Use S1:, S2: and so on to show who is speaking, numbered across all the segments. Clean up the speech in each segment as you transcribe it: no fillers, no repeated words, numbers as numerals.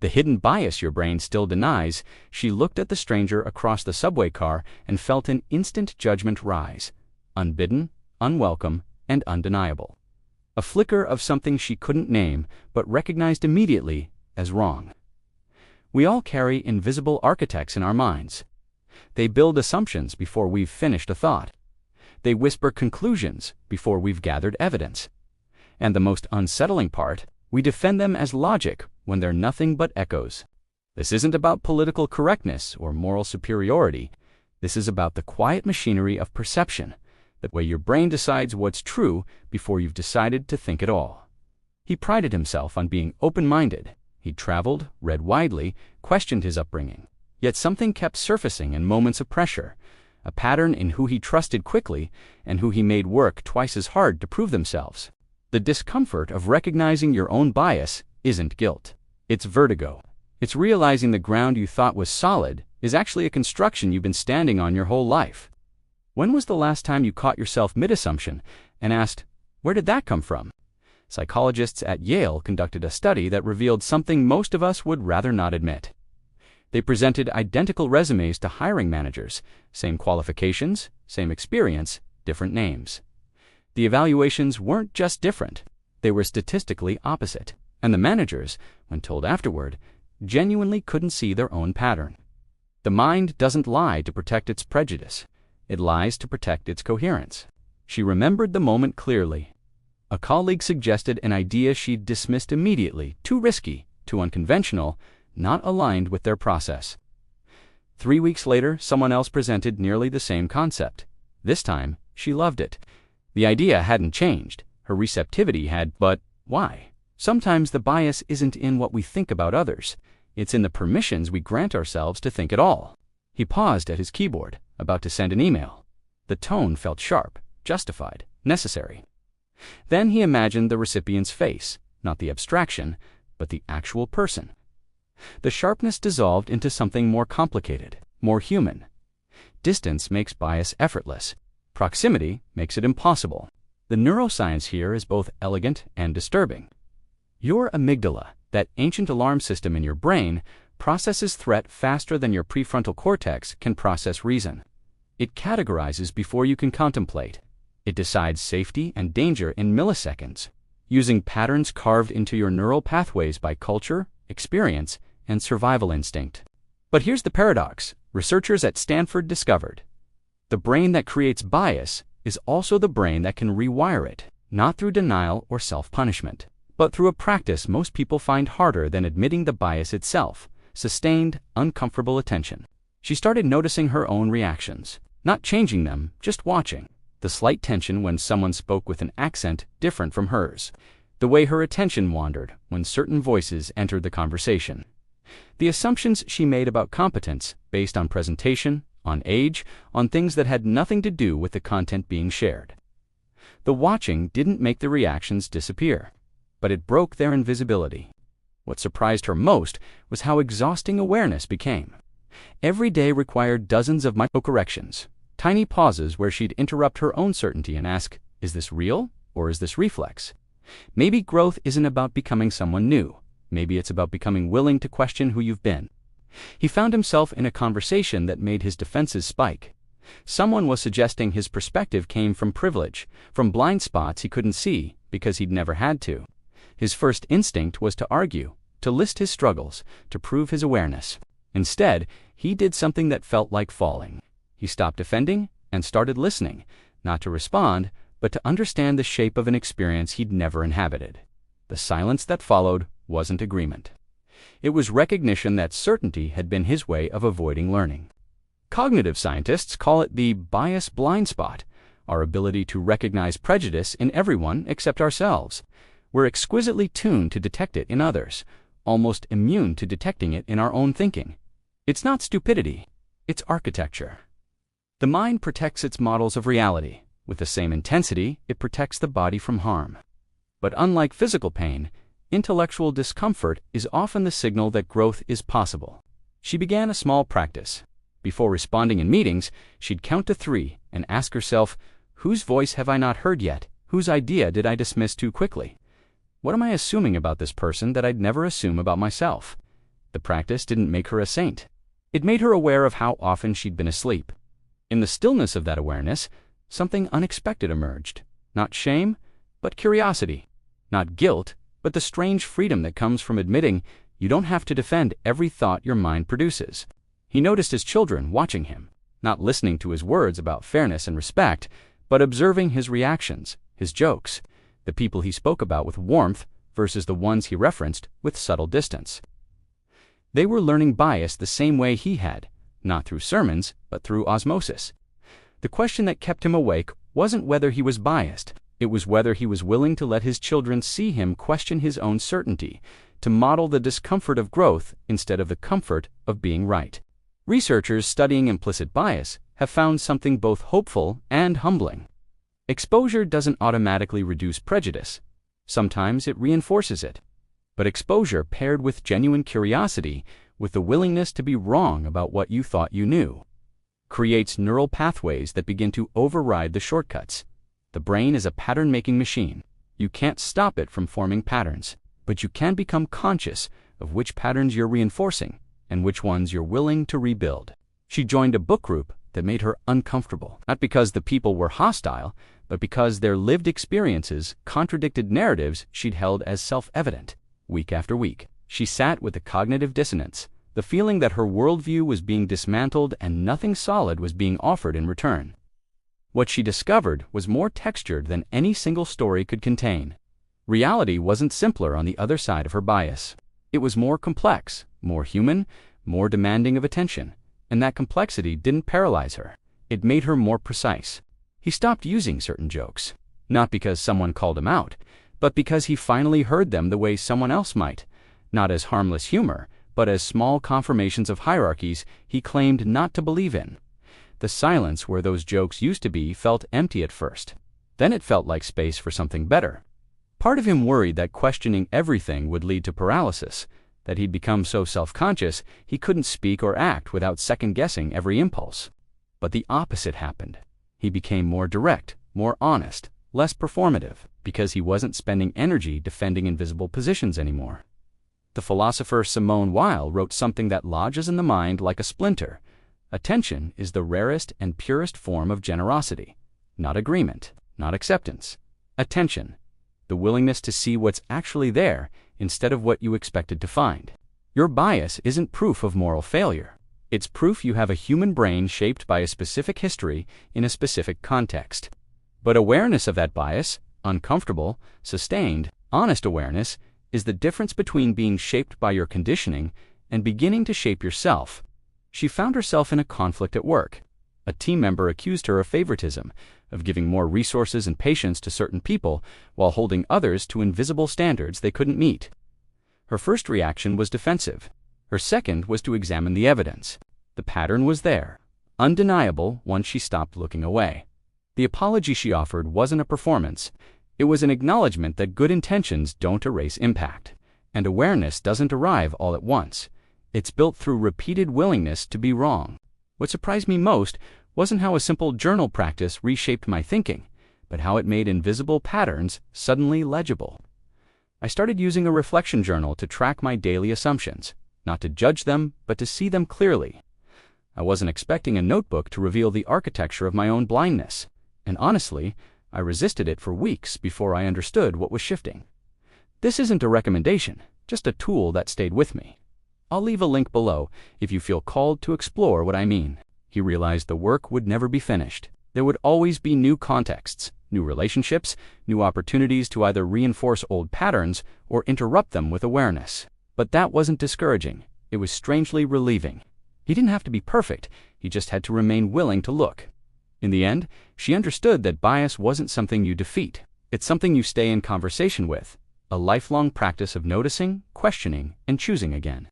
S1: The hidden bias your brain still denies. She looked at the stranger across the subway car and felt an instant judgment rise, unbidden, unwelcome, and undeniable. A flicker of something she couldn't name, but recognized immediately as wrong. We all carry invisible architects in our minds. They build assumptions before we've finished a thought. They whisper conclusions before we've gathered evidence. And the most unsettling part, we defend them as logic when they're nothing but echoes. This isn't about political correctness or moral superiority. This is about the quiet machinery of perception, the way your brain decides what's true before you've decided to think at all. He prided himself on being open-minded. He'd traveled, read widely, questioned his upbringing. Yet something kept surfacing in moments of pressure, a pattern in who he trusted quickly and who he made work twice as hard to prove themselves. The discomfort of recognizing your own bias isn't guilt. It's vertigo. It's realizing the ground you thought was solid is actually a construction you've been standing on your whole life. When was the last time you caught yourself mid-assumption and asked, where did that come from? Psychologists at Yale conducted a study that revealed something most of us would rather not admit. They presented identical resumes to hiring managers, same qualifications, same experience, different names. The evaluations weren't just different, they were statistically opposite, and the managers, when told afterward, genuinely couldn't see their own pattern. The mind doesn't lie to protect its prejudice. It lies to protect its coherence. She remembered the moment clearly. A colleague suggested an idea she'd dismissed immediately, too risky, too unconventional, not aligned with their process. 3 weeks later, someone else presented nearly the same concept. This time, she loved it. The idea hadn't changed. Her receptivity had, but why? Sometimes the bias isn't in what we think about others. It's in the permissions we grant ourselves to think at all. He paused at his keyboard, about to send an email. The tone felt sharp, justified, necessary. Then he imagined the recipient's face, not the abstraction, but the actual person. The sharpness dissolved into something more complicated, more human. Distance makes bias effortless. Proximity makes it impossible. The neuroscience here is both elegant and disturbing. Your amygdala, that ancient alarm system in your brain, processes threat faster than your prefrontal cortex can process reason. It categorizes before you can contemplate. It decides safety and danger in milliseconds, using patterns carved into your neural pathways by culture, experience, and survival instinct. But here's the paradox. Researchers at Stanford discovered the brain that creates bias is also the brain that can rewire it, not through denial or self-punishment, but through a practice most people find harder than admitting the bias itself: sustained, uncomfortable attention. She started noticing her own reactions, not changing them, just watching. The slight tension when someone spoke with an accent different from hers. The way her attention wandered when certain voices entered the conversation. The assumptions she made about competence, based on presentation, on age, on things that had nothing to do with the content being shared. The watching didn't make the reactions disappear, but it broke their invisibility. What surprised her most was how exhausting awareness became. Every day required dozens of micro-corrections, tiny pauses where she'd interrupt her own certainty and ask, is this real or is this reflex? Maybe growth isn't about becoming someone new. Maybe it's about becoming willing to question who you've been. He found himself in a conversation that made his defenses spike. Someone was suggesting his perspective came from privilege, from blind spots he couldn't see because he'd never had to. His first instinct was to argue, to list his struggles, to prove his awareness. Instead, he did something that felt like falling. He stopped defending and started listening, not to respond, but to understand the shape of an experience he'd never inhabited. The silence that followed wasn't agreement. It was recognition that certainty had been his way of avoiding learning. Cognitive scientists call it the bias blind spot, our ability to recognize prejudice in everyone except ourselves. We're exquisitely tuned to detect it in others, almost immune to detecting it in our own thinking. It's not stupidity, it's architecture. The mind protects its models of reality. With the same intensity, it protects the body from harm. But unlike physical pain, intellectual discomfort is often the signal that growth is possible. She began a small practice. Before responding in meetings, she'd count to 3 and ask herself, whose voice have I not heard yet? Whose idea did I dismiss too quickly? What am I assuming about this person that I'd never assume about myself? The practice didn't make her a saint. It made her aware of how often she'd been asleep. In the stillness of that awareness, something unexpected emerged. Not shame, but curiosity. Not guilt, but the strange freedom that comes from admitting you don't have to defend every thought your mind produces. He noticed his children watching him, not listening to his words about fairness and respect, but observing his reactions, his jokes, the people he spoke about with warmth versus the ones he referenced with subtle distance. They were learning bias the same way he had, not through sermons, but through osmosis. The question that kept him awake wasn't whether he was biased, it was whether he was willing to let his children see him question his own certainty, to model the discomfort of growth instead of the comfort of being right. Researchers studying implicit bias have found something both hopeful and humbling. Exposure doesn't automatically reduce prejudice. Sometimes it reinforces it. But exposure paired with genuine curiosity, with the willingness to be wrong about what you thought you knew, creates neural pathways that begin to override the shortcuts. The brain is a pattern-making machine. You can't stop it from forming patterns, but you can become conscious of which patterns you're reinforcing and which ones you're willing to rebuild. She joined a book group that made her uncomfortable, not because the people were hostile, but because their lived experiences contradicted narratives she'd held as self-evident. Week after week, she sat with the cognitive dissonance, the feeling that her worldview was being dismantled and nothing solid was being offered in return. What she discovered was more textured than any single story could contain. Reality wasn't simpler on the other side of her bias. It was more complex, more human, more demanding of attention, and that complexity didn't paralyze her. It made her more precise. He stopped using certain jokes, not because someone called him out, but because he finally heard them the way someone else might, not as harmless humor, but as small confirmations of hierarchies he claimed not to believe in. The silence where those jokes used to be felt empty at first. Then it felt like space for something better. Part of him worried that questioning everything would lead to paralysis, that he'd become so self-conscious he couldn't speak or act without second-guessing every impulse. But the opposite happened. He became more direct, more honest, less performative, because he wasn't spending energy defending invisible positions anymore. The philosopher Simone Weil wrote something that lodges in the mind like a splinter. Attention is the rarest and purest form of generosity. Not agreement, not acceptance. Attention, the willingness to see what's actually there instead of what you expected to find. Your bias isn't proof of moral failure. It's proof you have a human brain shaped by a specific history in a specific context. But awareness of that bias, uncomfortable, sustained, honest awareness, is the difference between being shaped by your conditioning and beginning to shape yourself. She found herself in a conflict at work. A team member accused her of favoritism, of giving more resources and patience to certain people while holding others to invisible standards they couldn't meet. Her first reaction was defensive. Her second was to examine the evidence. The pattern was there, undeniable once she stopped looking away. The apology she offered wasn't a performance. It was an acknowledgement that good intentions don't erase impact, and awareness doesn't arrive all at once. It's built through repeated willingness to be wrong. What surprised me most wasn't how a simple journal practice reshaped my thinking, but how it made invisible patterns suddenly legible. I started using a reflection journal to track my daily assumptions, not to judge them, but to see them clearly. I wasn't expecting a notebook to reveal the architecture of my own blindness, and honestly, I resisted it for weeks before I understood what was shifting. This isn't a recommendation, just a tool that stayed with me. I'll leave a link below if you feel called to explore what I mean. He realized the work would never be finished. There would always be new contexts, new relationships, new opportunities to either reinforce old patterns or interrupt them with awareness. But that wasn't discouraging. It was strangely relieving. He didn't have to be perfect. He just had to remain willing to look. In the end, she understood that bias wasn't something you defeat. It's something you stay in conversation with, a lifelong practice of noticing, questioning, and choosing again.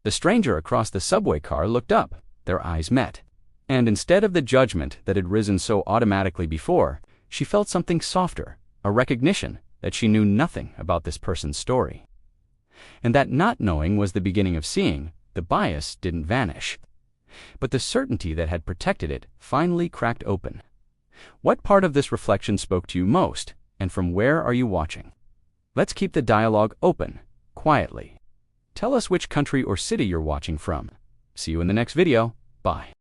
S1: The stranger across the subway car looked up. Their eyes met. And instead of the judgment that had risen so automatically before, she felt something softer, a recognition that she knew nothing about this person's story. And that not knowing was the beginning of seeing. The bias didn't vanish. But the certainty that had protected it finally cracked open. What part of this reflection spoke to you most, and from where are you watching? Let's keep the dialogue open, quietly. Tell us which country or city you're watching from. See you in the next video. Bye.